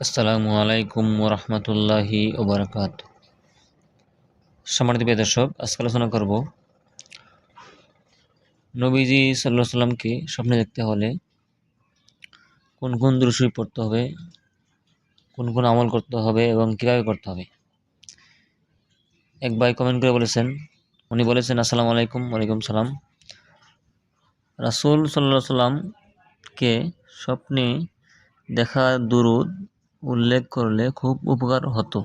আসসালামু আলাইকুম ওরহমতুল্লাহি ওবরাকাত। সম্মানিত প্রিয় দর্শক, আজকে আলোচনা করব নবীজি সাল্লাল্লাহু আলাইহি সাল্লামকে স্বপ্নে দেখতে হলে কোন কোন দুরূদ শরীফ পড়তে হবে, কোন কোন আমল করতে হবে এবং কিভাবে করতে হবে। এক ভাই কমেন্ট করে বলেছেন, উনি বলেছেন আসসালামু আলাইকুম। ওয়ালাইকুম সালাম। রাসূল সাল্লাল্লাহু আলাইহি সাল্লামকে স্বপ্নে দেখা দুরূদ উল্লেখ করলে খুব উপকার হতো।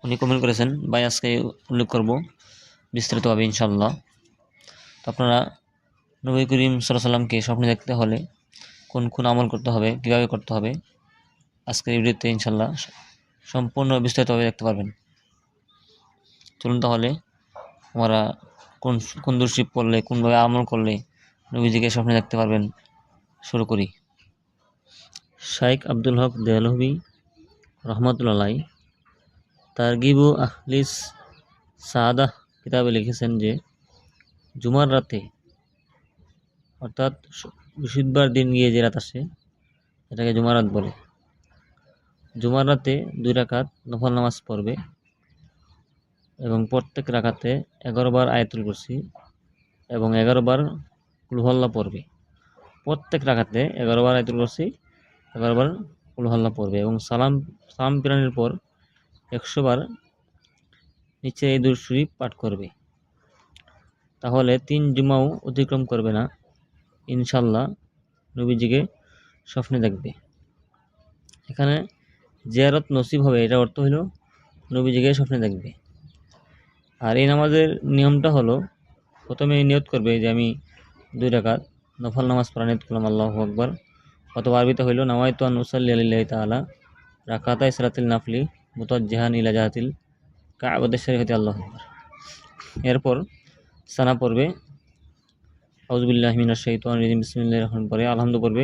উনি কমেন্ট করেছেন, ভাই আজকে উল্লেখ করব বিস্তারিতভাবে ইনশাআল্লাহ। তো আপনারা নবী করিম সাল্লাল্লাহু আলাইহি সাল্লামকে স্বপ্নে দেখতে হলে কোন কোন আমল করতে হবে, কীভাবে করতে হবে, আজকের এই ভিডিওতে ইনশাআল্লাহ সম্পূর্ণ বিস্তারিতভাবে দেখতে পারবেন। চলুন তাহলে আমরা কোন কোন দুরূদ শরীফ পড়লে, কোনভাবে আমল করলে নবীজিকে স্বপ্নে দেখতে পারবেন শুরু করি। শাইখ আব্দুল হক দেহলভী রহমতুল্লাহ আলাইহি তারগিবু আহলিস সাআদাহ কিতাবে লিখেছেন যে জুমার রাতে, অর্থাৎ বৃহস্পতিবার দিন গিয়ে যে রাত আসে এটাকে জুমার রাত বলে। জুমার রাতে 2 রাকাত নফল নামাজ পড়বে এবং প্রত্যেক রাকাতে 11 বার আয়াতুল কুরসি এবং 11 বার কুল হুয়াল্লাহ পড়বে। প্রত্যেক রাকাতে 11 বার আয়াতুল কুরসি, 11 বার কুল হুয়াল্লাহ পড়বে এবং সালাম ফিরানোর পর 100 বার নিচে এই দুরূদ শরীফ পাঠ করবে। তাহলে 3 জুমাও অতিক্রম করবে না, ইনশাআল্লাহ নবীজিকে স্বপ্নে দেখবে। এখানে জিয়ারত নসিব হবে, এটা অর্থ হলো নবীজিকে স্বপ্নে দেখবে। আর এই নামাজের নিয়মটা হলো, প্রথমে নিয়ত করবে যে আমি 2 রাকাত নফল নামাজ পড়া নিয়ত করলাম, আল্লাহু আকবার। অথবা আরবিতে হইল নাওয়াইতু আন উসাল্লি লিল্লাহি তাআলা রাকাতাই সালাতিল নাফলি মুতাওয়াজ্জিহান ইলা জাহাতিল কাবাতিশ শরীফাতি, আল্লাহু আকবার। এরপর সানা পড়বে, আউযু বিল্লাহি মিনাশ শাইতানির রাজিম, বিসমিল্লাহির রহমানির রহিম পড়ে আলহামদু পড়বে।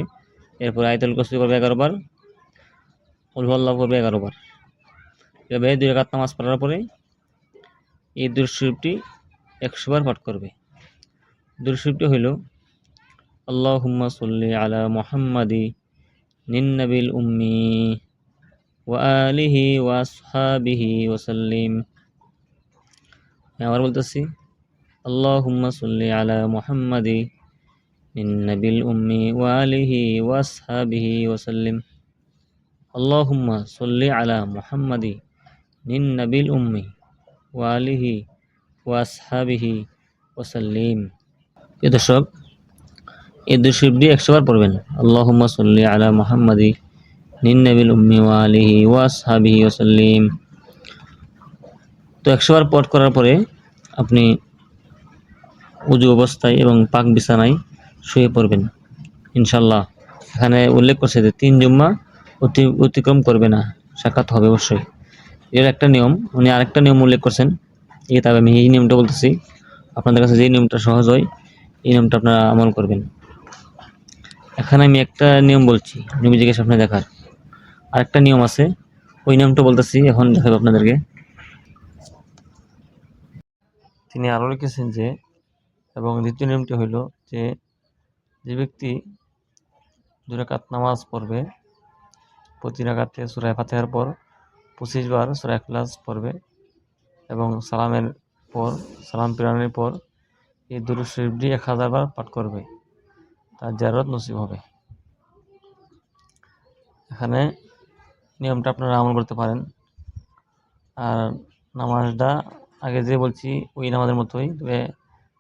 এরপর আয়াতুল কুরসি পড়বে 11 বার, কুল হুয়াল্লাহু পড়বে 11 বার। এভাবে 2 রাকাত নামাজ পড়ার পরে এই দুরূদ শরীফটি 100 বার পাঠ করবে। দুরূদ শরীফটি হইল আল্লাহুম্মা সাল্লি আলা মুহাম্মাদি নিন নাবিল উম্মি ওয়া আলিহি ওয়া আসহাবিহি ওয়া সাল্লিম। আমি আবার বলতেছি, আল্লাহুম্মা সাল্লি আলা মুহাম্মাদি নিন নাবিল উম্মি ওয়া আলিহি ওয়া আসহাবিহি ওয়া সাল্লিম। আল্লাহুম্মা সাল্লি আলা মুহাম্মাদি নিন নাবিল উম্মি ওয়া আলিহি ওয়া আসহাবিহি ওয়া সাল্লিম। প্রিয় দর্শক, এই দুরূদ শরীফটি 100 বার পড়বেন, আল্লাহুম্মা সাল্লি আলা মুহাম্মাদি নিন নাবিল উম্মি ওয়া আলিহি ওয়া আসহাবিহি ওয়া সাল্লিম। তো 100 বার পাঠ করার পরে আপনি উযু অবস্থায় এবং পাক বিছানায় শুয়ে পড়বেন ইনশাআল্লাহ। এখানে উল্লেখ করছে যে 3 জুম্মা অতিক্রম করবে না, সাক্ষাৎ হবে অবশ্যই। এর একটা নিয়ম। উনি আরেকটা নিয়ম উল্লেখ করছেন এই কিতাবে, আমি এই নিয়মটা বলতেছি। আপনাদের কাছে যে নিয়মটা সহজ হয় এই নিয়মটা আপনারা আমল করবেন। এখানে আমি একটা নিয়ম বলছি নবীজিকে স্বপ্নে দেখার, আরেকটা নিয়ম আছে, ওই নিয়মটা বলতেছি এখন দেখাবো আপনাদেরকে। তিনি আরও লিখেছেন যে, এবং দ্বিতীয় নিয়মটি হইল যে, যে ব্যক্তি 2 রাকাত নামাজ পড়বে, প্রতি রাকাতে সূরা ফাতিহার পর 25 বার সূরা ইখলাস পড়বে এবং সালাম ফিরানোর পর এই দুরূদ শরীফটি 1000 বার পাঠ করবে, তার জিয়ারত নসিব হবে। এখানে নিয়মটা আপনারা আমল করতে পারেন। আর নামাজটা আগে যে বলছি ওই নামাজের মতোই, তবে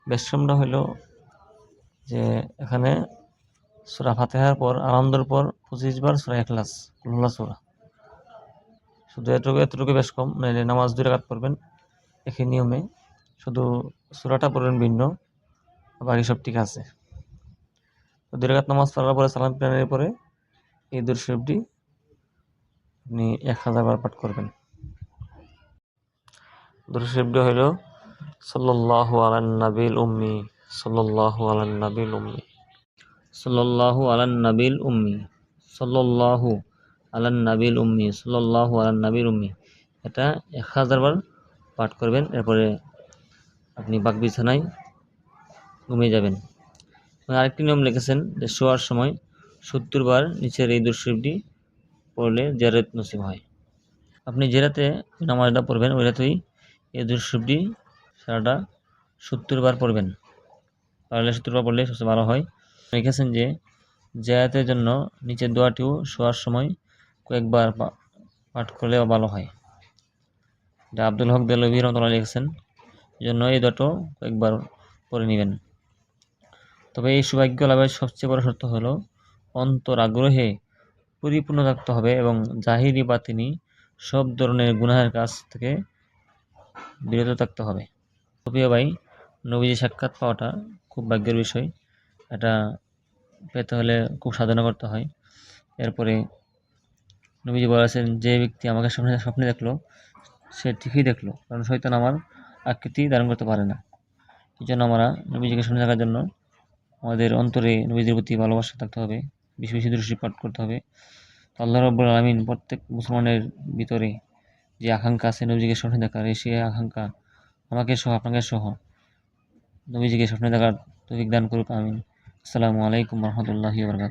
ব্যতিক্রমটা হলো যে এখানে সূরা ফাতিহার পর আলহামদুর পর 25 বার সূরা ইখলাস, কুল হুয়াল্লাহ সূরা, শুধু এতটুকু বেশ কম। মানে নামাজ 2 রাকাত পড়বেন একই নিয়মে, শুধু সূরাটা পড়বেন ভিন্ন, বাকি সব ঠিক আছে। তো 2 রাকাত নামাজ পড়ার পরে সালাম ফিরানোর পরে এই দুরূদ শরীফটি আপনি 1000 বার পাঠ করবেন। দুরূদ শরীফটি হইল সাল্লাল্লাহু আলান নাবিল উম্মি, সাল্লাল্লাহু আলান নাবিল উম্মি, সাল্লাল্লাহু আলান নাবিল উম্মি, সাল্লাল্লাহু আলান নাবিল উম্মি, সাল্লাল্লাহু আলান নাবিল উম্মি। এটা 1000 বার পাঠ করবেন। এরপরে আপনি পাক বিছানায় ঘুমিয়ে যাবেন। আরেকটি নিয়ম লিখেছেন যে শোয়ার সময় 70 বার নিচের এই দুরূদ শরীফটি পড়লে জিয়ারত নসিব হয়। আপনি যে রাতে নামাজটা পড়বেন ওই রাতেই এই দুরূদ শরীফটি সারাটা 70 বার পড়বেন। পারলে 70 বার পড়লে সবচেয়ে ভালো হয়। লিখেছেন যে জিয়ারতের জন্য নিচের দোয়াটিও শোয়ার সময় কয়েকবার পাঠ করলে ভালো হয়। এটা আব্দুল হক দেলভি রহমাতুল্লাহ লিখেছেন, জন্য এই দোয়াটাও কয়েকবার পড়ে নেবেন। তবে এই সৌভাগ্য লাভের সবচেয়ে বড় শর্ত হলো অন্তর আগ্রহে পরিপূর্ণ থাকতে হবে এবং জাহিরি বাতিনি সব ধরনের গুনাহের কাজ থেকে বিরত থাকতে হবে। প্রিয় ভাই, নবীজি সাক্ষাৎ পাওয়াটা খুব ভাগ্যের বিষয়। এটা পেতে হলে খুব সাধনা করতে হয়। এরপরে নবীজি বলেছেন, যে ব্যক্তি আমাকে স্বপ্নে দেখলো সে ঠিকই দেখলো, কারণ শয়তান আমার আকৃতি ধারণ করতে পারে না। এই জন্য আমরা নবীজিকে স্বপ্নে দেখার জন্য আমাদের অন্তরে নবীজির প্রতি ভালোবাসা থাকতে হবে, বেশি বেশি দৃষ্টি পাঠ করতে হবে। আল্লাহ রাব্বুল আলামিন প্রত্যেক মুসলমানের ভিতরে যে আকাঙ্ক্ষা আছে নবীজিকে স্বপ্নে দেখার, সেই আকাঙ্ক্ষা আমাকে সহ আপনাকে সহ নবীজিকে স্বপ্নে দেখার তৌফিক দান করুক, আমিন। আসসালামু আলাইকুম ওয়া রাহমাতুল্লাহি ওয়া বারাকাতুহু।